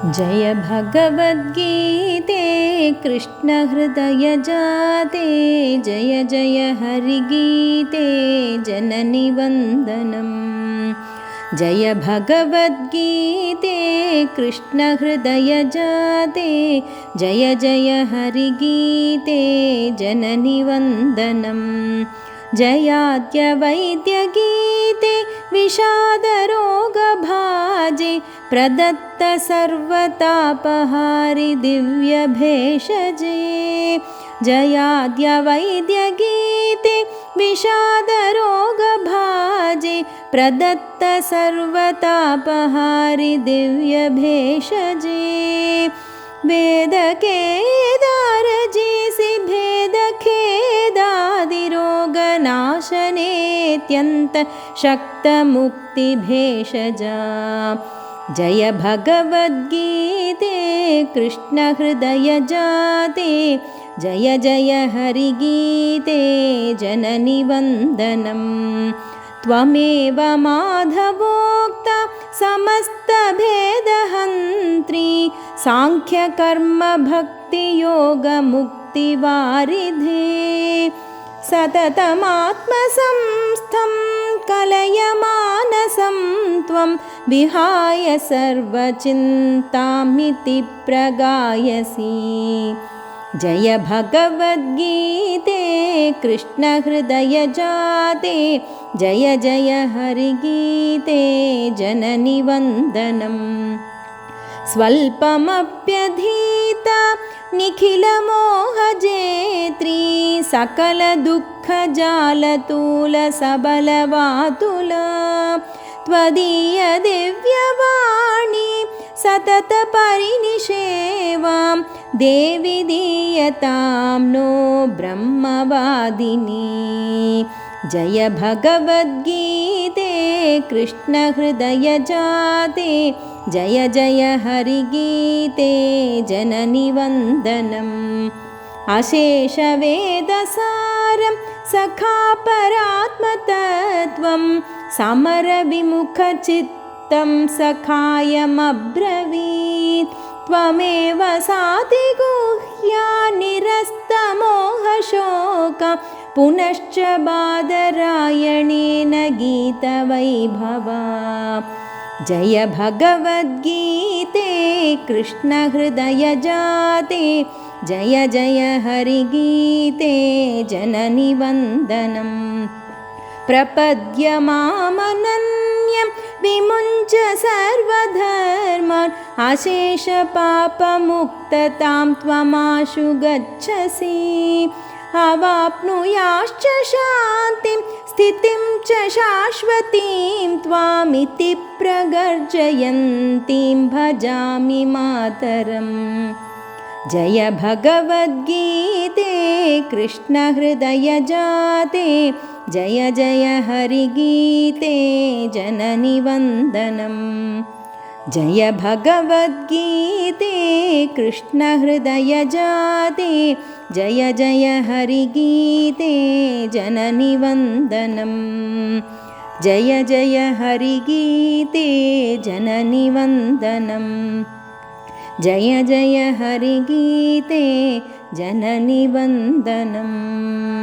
जय भगवद्गीते कृष्ण हृदय जाते जय जय हरिगीते जननि वन्दनम्। जय भगवद्गीते कृष्ण हृदय जाते जय जय हरिगीते जननि वन्दनम्। जयाद्य वैद्यगीते विषादरोगभाजे प्रदत्त सर्वतापहारि दिव्यभेषजे। जयाद्य वैद्यगीते विषादरोगभाजे प्रदत्त सर्वतापहारि दिव्यभेषजे। वेदकेदारजीसि भेदखेदादिरोगनाशनेत्यन्त शक्तमुक्तिभेषजा। जय भगवद्गीते कृष्ण हृदय जाते जय जय हरिगीते जननि वन्दनम्। त्वमेव माधवोक्ता समस्तभेदहन्त्री साङ्ख्यकर्मभक्तियोगमुक्तिवारिधे। सततमात्मसंस्थं कलयमानसं त्वं विहाय सर्वचिन्तामिति प्रगायसि। जय भगवद्गीते कृष्ण हृदय जाते जय जय हरिगीते जननि वन्दनम्। स्वल्पमप्यधीता निखिलमोहजेत्री सकलदुःखजालतूलसबलवातुला। त्वदीयदिव्यवाणी सततपरिनिषेवां देवि दीयतां नो ब्रह्मवादिनी। जय भगवद्गीते कृष्ण हृदय जाते जय जय हरिगीते जननि वन्दनम्। अशेषवेदसारं सखापरात्मतत्त्वं समरविमुखचित्तं सखायमब्रवीत्। त्वमेव सातिगुह्या निरस्तमोहशोका पुनश्च बादरायणेन गीतवैभवा। जय भगवद्गीते कृष्ण हृदय जाते जय जय हरिगीते जननि वन्दनम्। प्रपद्य मामनन्यं विमुञ्च सर्वधर्मान् अशेषपापमुक्ततां त्वमाशु गच्छसि। अवाप्नुयाश्च शान्तिं स्थितिं च शाश्वतीं त्वामिति प्रगर्जयन्तीं भजामि मातरम्। जय भगवद्गीते कृष्ण हृदय जाते जय जय हरिगीते जननि वन्दनम्। जय भगवद्गीते कृष्ण हृदय जाते जय जय हरिगीते जननि वन्दनम्। जय जय हरिगीते जननि वन्दनम्। जय जय हरिगीते जननि वन्दनम्।